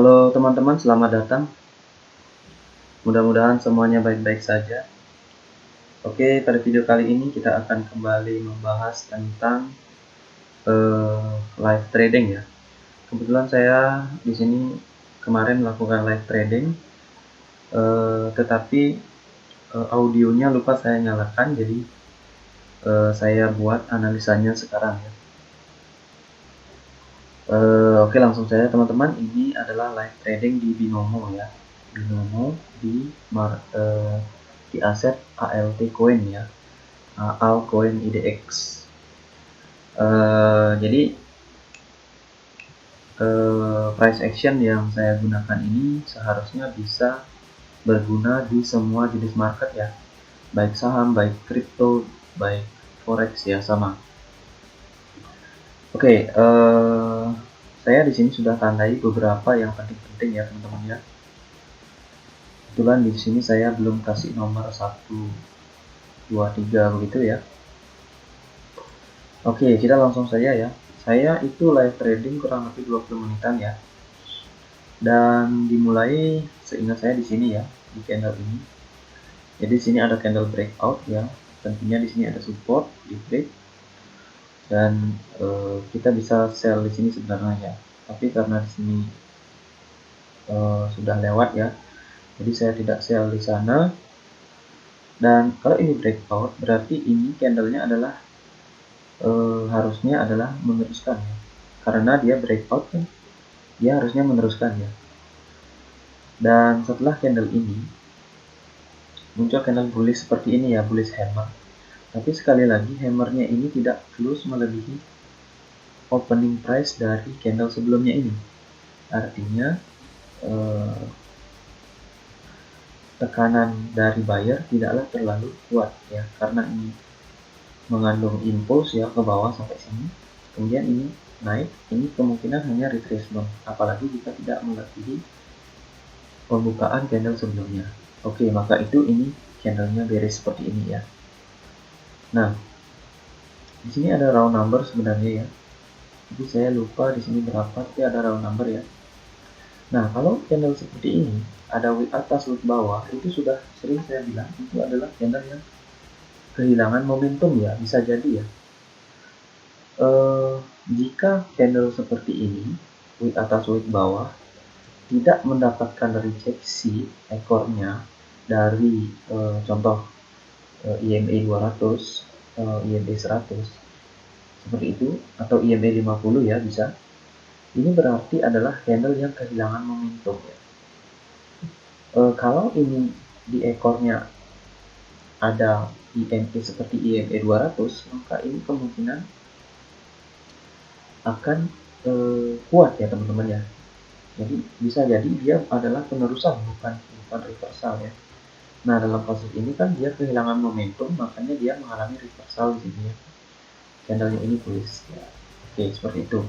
Halo teman-teman, selamat datang. Mudah-mudahan semuanya baik-baik saja. Oke, pada video kali ini kita akan kembali membahas tentang live trading ya. Kebetulan saya di sini kemarin melakukan live trading, tetapi audionya lupa saya nyalakan, jadi saya buat analisanya sekarang ya. Oke, langsung saja teman-teman. Ini adalah live trading di Binomo ya. Binomo di aset ALT coin ya, altcoin IDX. Jadi price action yang saya gunakan ini seharusnya bisa berguna di semua jenis market ya, baik saham, baik kripto, baik forex ya, sama. Oke, saya di sini sudah tandai beberapa yang penting-penting ya teman-teman ya. Kebetulan di sini saya belum kasih nomor 1, 2, 3 begitu ya. Oke, kita langsung saja ya. Saya itu live trading kurang lebih 20 menitan ya. Dan dimulai seingat saya di sini ya, di candle ini. Jadi di sini ada candle breakout ya. Tentunya di sini ada support di break. Dan kita bisa sell di sini sebenarnya ya. Tapi karena di sini sudah lewat ya, jadi saya tidak sell di sana. Dan kalau ini breakout, berarti ini candlenya adalah harusnya adalah meneruskan ya. Karena dia breakout kan, dia harusnya meneruskan ya. Dan setelah candle ini muncul candle bullish seperti ini ya, bullish hammer. Tapi sekali lagi hammernya ini tidak close melebihi opening price dari candle sebelumnya ini. Artinya tekanan dari buyer tidaklah terlalu kuat ya, karena ini mengandung impuls ya ke bawah sampai sini. Kemudian ini naik, ini kemungkinan hanya retracement, apalagi jika tidak melebihi pembukaan candle sebelumnya. Oke, maka itu ini candlenya bearish seperti ini ya. Nah, di sini ada round number sebenarnya ya. Jadi saya lupa di sini berapa, tapi ada round number ya. Nah, kalau candle seperti ini ada wick atas, wick bawah, itu sudah sering saya bilang itu adalah candle yang kehilangan momentum ya, bisa jadi ya. Jika candle seperti ini, wick atas, wick bawah, tidak mendapatkan rejeksi ekornya dari contoh EMA 200, EMA 100 seperti itu, atau EMA 50 ya bisa. Ini berarti adalah candle yang kehilangan momentum ya. Kalau ini di ekornya ada EMA seperti EMA 200, maka ini kemungkinan akan kuat ya teman-teman ya. Jadi bisa jadi dia adalah penerusan, bukan reversal ya. Nah, dalam kasus ini kan dia kehilangan momentum, makanya dia mengalami reversal di sini ya. Candlenya ini bullish ya. Oke, seperti itu.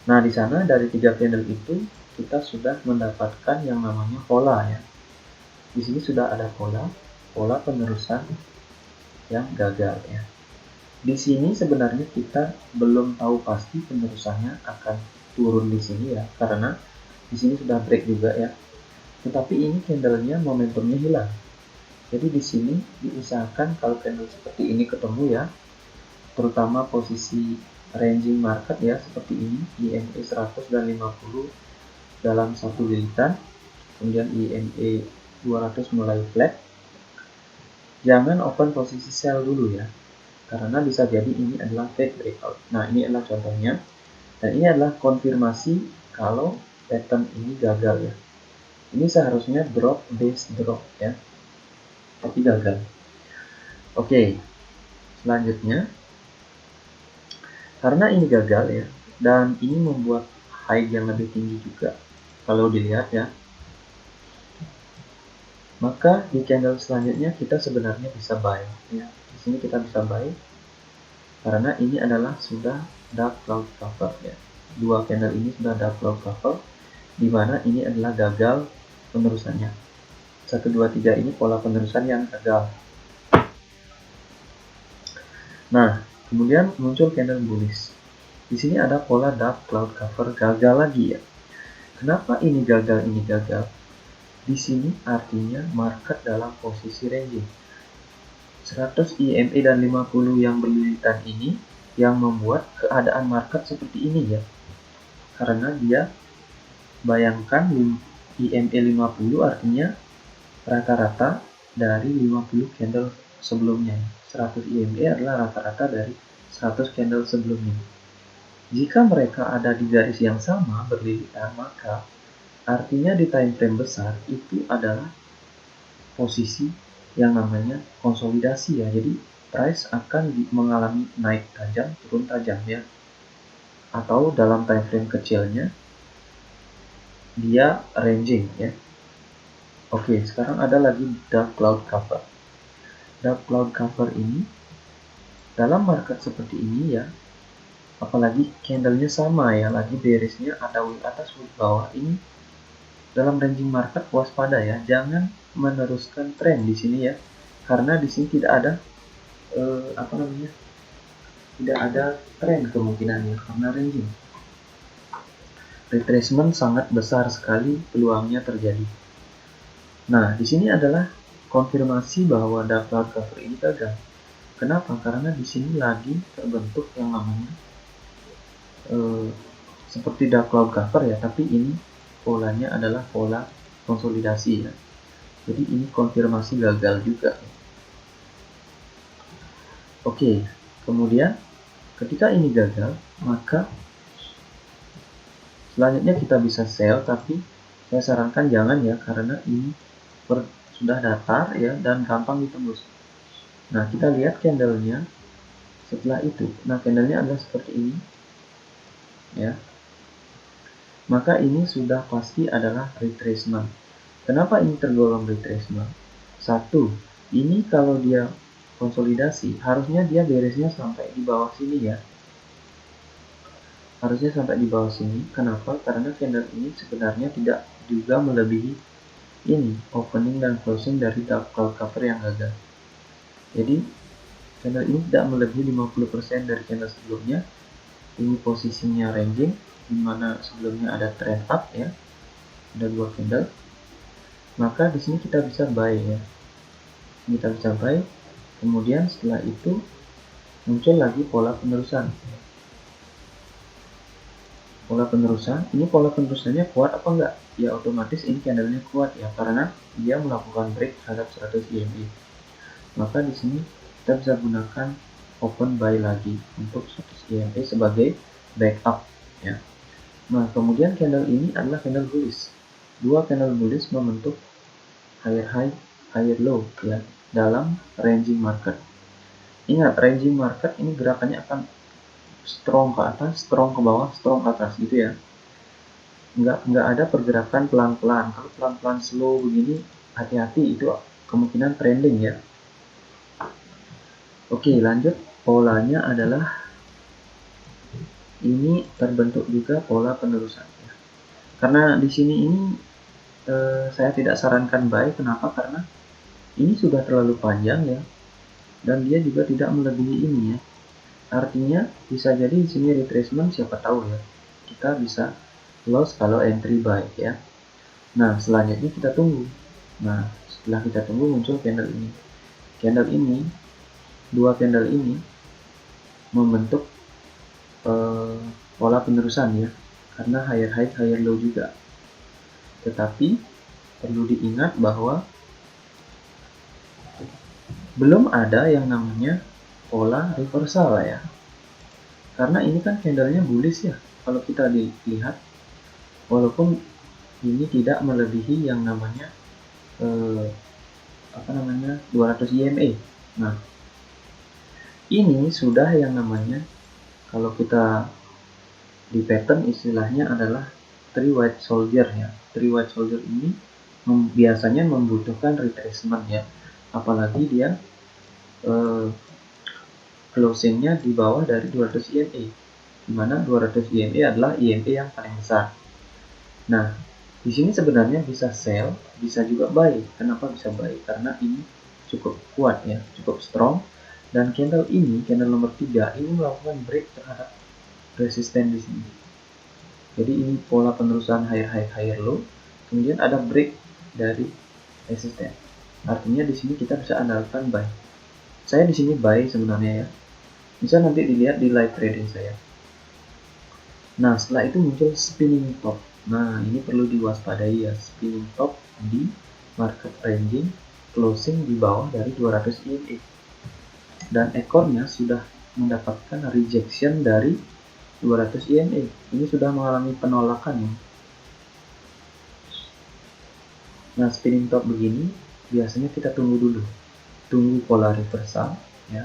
Nah, di sana dari 3 candle itu kita sudah mendapatkan yang namanya pola ya. Di sini sudah ada pola penerusan yang gagal ya. Di sini sebenarnya kita belum tahu pasti penerusannya akan turun di sini ya, karena di sini sudah break juga ya. Tetapi ini candlenya momentumnya hilang. Jadi di sini diusahakan kalau candle seperti ini ketemu ya, terutama posisi ranging market ya seperti ini, EMA 100 dan 50 dalam satu lilitan, kemudian EMA 200 mulai flat. Jangan open posisi sell dulu ya, karena bisa jadi ini adalah fake breakout. Nah, ini adalah contohnya, dan ini adalah konfirmasi kalau pattern ini gagal ya. Ini seharusnya drop base drop ya, tapi gagal. Oke, selanjutnya karena ini gagal ya, dan ini membuat high yang lebih tinggi juga kalau dilihat ya, maka di candle selanjutnya kita sebenarnya bisa buy ya. Di sini kita bisa buy karena ini adalah sudah dark cloud cover ya. Dua candle ini sudah dark cloud cover, di mana ini adalah gagal penerusannya. 1, 2, 3 ini pola penerusan yang gagal. Nah, kemudian muncul candle bullish. Di sini ada pola dark cloud cover gagal lagi ya. Kenapa ini gagal, ini gagal? Di sini artinya market dalam posisi ranging. 100 EMA dan 50 yang berlilitan ini yang membuat keadaan market seperti ini ya. Karena dia bayangkan EMA 50 artinya rata-rata dari 50 candle sebelumnya. 100 EMA adalah rata-rata dari 100 candle sebelumnya. Jika mereka ada di garis yang sama berlilitan, maka artinya di time frame besar itu adalah posisi yang namanya konsolidasi ya. Jadi price akan mengalami naik tajam, turun tajam ya. Atau dalam time frame kecilnya dia ranging ya. Oke, sekarang ada lagi dark cloud cover. Dark cloud cover ini dalam market seperti ini ya, apalagi candlenya sama ya, lagi bearish-nya ada wick atas wick bawah, ini dalam ranging market waspada ya, jangan meneruskan tren di sini ya, karena di sini tidak ada tidak ada tren kemungkinannya karena ranging. Retracement sangat besar sekali peluangnya terjadi. Nah, di sini adalah konfirmasi bahwa dark cloud cover ini gagal. Kenapa? Karena di sini lagi terbentuk yang namanya seperti dark cloud cover ya, tapi ini polanya adalah pola konsolidasi ya. Jadi ini konfirmasi gagal juga. Oke, kemudian ketika ini gagal, maka selanjutnya kita bisa sell, tapi saya sarankan jangan ya, karena ini sudah datar ya dan gampang ditembus. Nah, kita lihat candlenya setelah itu. Nah, candlenya adalah seperti ini ya. Maka ini sudah pasti adalah retracement. Kenapa ini tergolong retracement? Satu, ini kalau dia konsolidasi, harusnya dia beresnya sampai di bawah sini ya. Harusnya sampai di bawah sini. Kenapa? Karena candle ini sebenarnya tidak juga melebihi ini opening dan closing dari dark cloud cover yang gagal. Jadi candle ini tidak melebihi 50% dari candle sebelumnya. Ini posisinya ranging, dimana sebelumnya ada trend up ya, ada dua candle. Maka di sini kita bisa buy ya, kita bisa buy. Kemudian setelah itu muncul lagi pola penerusan. Pola penerusan, ini pola penerusannya kuat apa enggak? Ya otomatis ini candlenya kuat ya, karena dia melakukan break terhadap 100 EMA. Maka di sini kita bisa gunakan open buy lagi untuk 100 EMA sebagai backup ya. Nah, kemudian candle ini adalah candle bullish. Dua candle bullish membentuk higher high, higher low ya dalam ranging market. Ingat, ranging market ini gerakannya akan strong ke atas, strong ke bawah, strong ke atas gitu ya. Nggak ada pergerakan pelan-pelan. Kalau pelan-pelan slow begini, hati-hati, itu kemungkinan trending ya. Oke, lanjut. Polanya adalah ini terbentuk juga pola penerusan ya. Karena di sini ini saya tidak sarankan buy. Kenapa? Karena ini sudah terlalu panjang ya, dan dia juga tidak melebihi ini ya. Artinya bisa jadi di sini retracement, siapa tahu ya. Kita bisa loss kalau entry buy ya. Nah, selanjutnya kita tunggu. Nah, setelah kita tunggu muncul candle ini. Candle ini, dua candle ini membentuk pola penerusan ya, karena higher high, higher low juga. Tetapi perlu diingat bahwa belum ada yang namanya pola reversal ya, karena ini kan candlenya bullish ya. Kalau kita dilihat, walaupun ini tidak melebihi yang namanya 200 EMA. Nah, ini sudah yang namanya, kalau kita di pattern istilahnya adalah three white soldier ya. Three white soldier ini biasanya membutuhkan retracement ya, apalagi dia closingnya di bawah dari 200 EMA, dimana 200 EMA adalah EMA yang paling besar. Nah, di sini sebenarnya bisa sell, bisa juga buy. Kenapa bisa buy? Karena ini cukup kuat ya, cukup strong. Dan candle ini, candle nomor 3 ini melakukan break terhadap resisten di sini. Jadi ini pola penerusan higher low, kemudian ada break dari resisten. Artinya di sini kita bisa andalkan buy. Saya di sini buy sebenarnya ya. Bisa nanti dilihat di live trading saya. Nah, setelah itu muncul spinning top. Nah, ini perlu diwaspadai ya, spinning top di market ranging closing di bawah dari 200 EMA. Dan ekornya sudah mendapatkan rejection dari 200 EMA. Ini sudah mengalami penolakan ya. Nah, spinning top begini biasanya kita tunggu dulu. Tunggu pola reversal ya.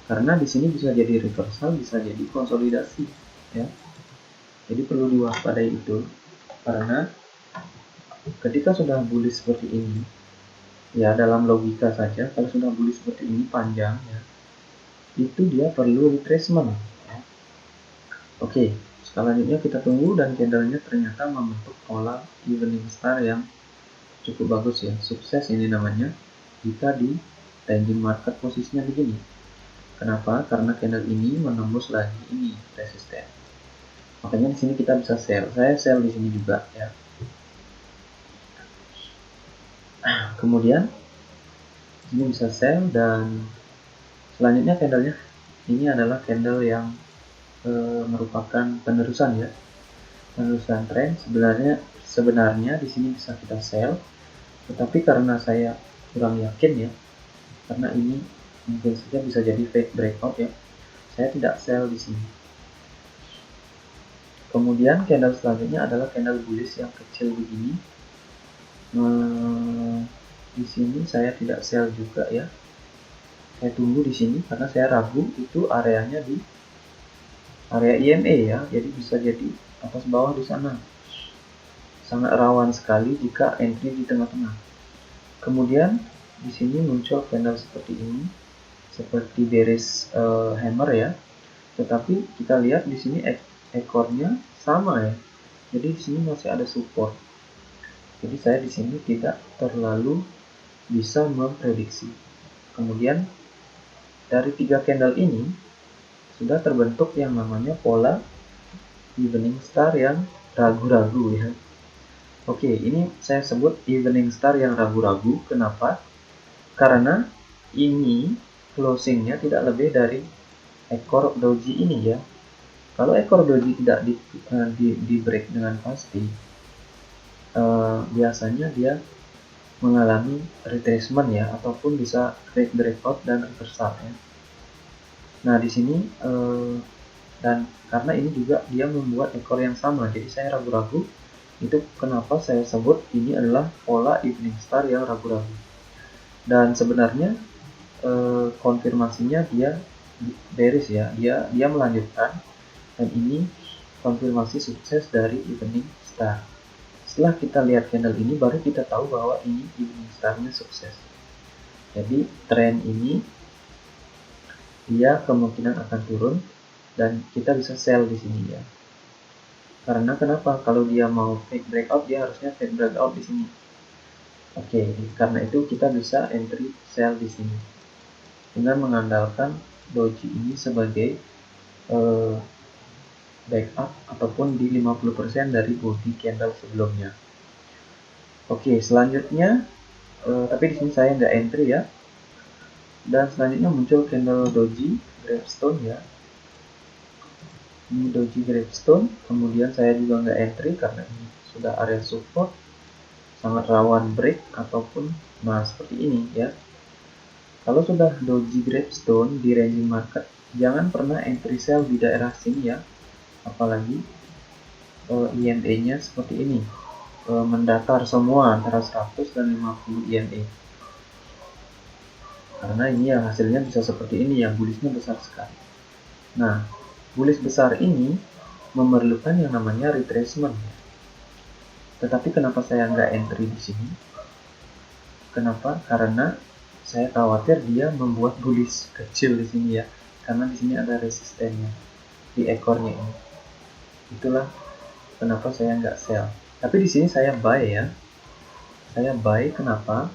Karena di sini bisa jadi reversal, bisa jadi konsolidasi ya. Jadi perlu diwaspadai itu, karena ketika sudah bullish seperti ini, ya dalam logika saja, kalau sudah bullish seperti ini panjang ya, itu dia perlu retracement ya. Oke, selanjutnya kita tunggu dan candlenya ternyata membentuk pola evening star yang cukup bagus ya, sukses ini namanya jika di ranging market posisinya begini. Kenapa? Karena candle ini menembus lagi ini resisten. Makanya di sini kita bisa sell. Saya sell di sini juga ya. Kemudian ini bisa sell, dan selanjutnya candlenya ini adalah candle yang merupakan penerusan ya, penerusan tren. Sebenarnya di sini bisa kita sell, tetapi karena saya kurang yakin ya, karena ini mungkin saja bisa jadi fake breakout ya, saya tidak sell di sini. Kemudian candle selanjutnya adalah candle bullish yang kecil begini. Di sini saya tidak sell juga ya. Saya tunggu di sini karena saya ragu itu areanya di area EMA ya. Jadi bisa jadi atas bawah di sana. Sangat rawan sekali jika entry di tengah-tengah. Kemudian di sini muncul candle seperti ini, seperti bearish hammer ya. Tetapi kita lihat di sini ekornya sama ya. Jadi di sini masih ada support. Jadi saya di sini tidak terlalu bisa memprediksi. Kemudian dari 3 candle ini sudah terbentuk yang namanya pola evening star yang ragu-ragu ya. Oke, ini saya sebut evening star yang ragu-ragu. Kenapa? Karena ini closingnya tidak lebih dari ekor doji ini ya. Kalau ekor doji tidak di break dengan pasti, biasanya dia mengalami retracement ya, ataupun bisa fake breakout dan reversal ya. Nah di sini dan karena ini juga dia membuat ekor yang sama, jadi saya ragu-ragu. Itu kenapa saya sebut ini adalah pola evening star yang ragu-ragu. Dan sebenarnya konfirmasinya dia bearish ya, dia melanjutkan, dan ini konfirmasi sukses dari evening star. Setelah kita lihat candle ini, baru kita tahu bahwa ini evening starnya sukses. Jadi tren ini dia kemungkinan akan turun, dan kita bisa sell di sini ya. Karena kenapa? Kalau dia mau fake breakout, dia harusnya fake breakout di sini. Oke, karena itu kita bisa entry sell di sini dengan mengandalkan doji ini sebagai backup ataupun di 50% dari body candle sebelumnya. Oke, selanjutnya tapi di sini saya nggak entry ya. Dan selanjutnya muncul candle doji gravestone ya. Ini doji gravestone, kemudian saya juga nggak entry karena ini sudah area support, sangat rawan break ataupun seperti ini ya. Kalau sudah doji gravestone di ranging market, jangan pernah entry sell di daerah sini ya, apalagi EMA-nya seperti ini, mendatar semua antara 100 dan 50 EMA. Karena ini ya hasilnya bisa seperti ini, yang bullishnya besar sekali. Nah, bullish besar ini memerlukan yang namanya retracement. Tetapi kenapa saya nggak entry di sini? Kenapa? Karena saya khawatir dia membuat bullish kecil di sini ya, karena di sini ada resistennya di ekornya ini. Itulah kenapa saya nggak sell. Tapi di sini saya buy ya. Saya buy kenapa?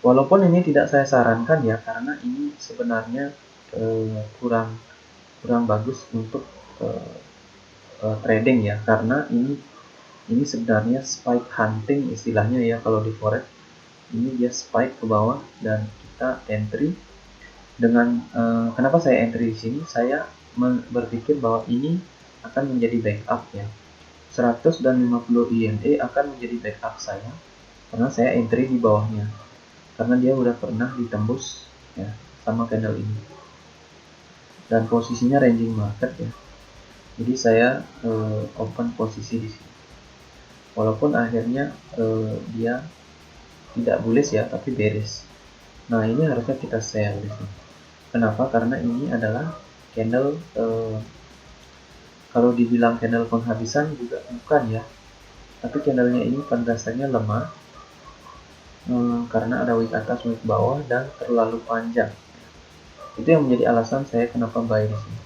Walaupun ini tidak saya sarankan ya, karena ini sebenarnya kurang bagus untuk trading ya, karena ini sebenarnya spike hunting istilahnya ya kalau di forex. Ini dia spike ke bawah dan kita entry dengan kenapa saya entry di sini? Saya berpikir bahwa ini akan menjadi backup ya. 100 dan 50 INE akan menjadi backup saya karena saya entry di bawahnya. Karena dia udah pernah ditembus ya sama candle ini. Dan posisinya ranging market ya. Jadi saya open posisi di sini. Walaupun akhirnya dia tidak bullish ya, tapi bearish. Nah, ini harusnya kita sell di sini. Kenapa? Karena ini adalah candle kalau dibilang candle penghabisan juga bukan ya. Tapi candlenya ini pada dasarnya lemah karena ada wick atas, wick bawah dan terlalu panjang. Itu yang menjadi alasan saya kenapa buy di sini.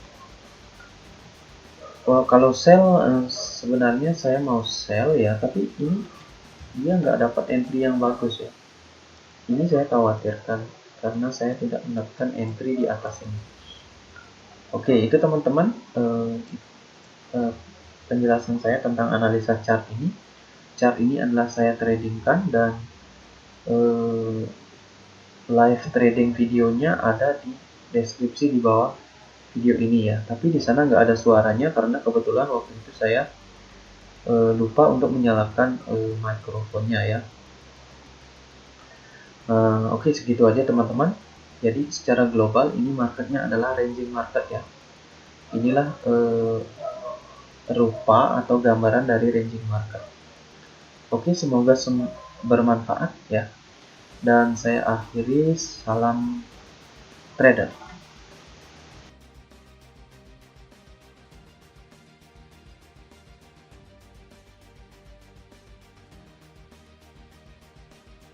Kalau sell sebenarnya saya mau sell ya, tapi ini dia nggak dapat entry yang bagus ya. Ini saya khawatirkan karena saya tidak mendapatkan entry di atas ini. Oke, itu teman-teman penjelasan saya tentang analisa chart ini. Chart ini adalah saya tradingkan dan live trading videonya ada di deskripsi di bawah video ini ya. Tapi di sana nggak ada suaranya karena kebetulan waktu itu saya lupa untuk menyalakan mikrofonnya ya. Oke, segitu aja teman-teman. Jadi secara global ini marketnya adalah ranging market ya. Inilah rupa atau gambaran dari ranging market. Oke, semoga bermanfaat ya. Dan saya akhiri, salam trader.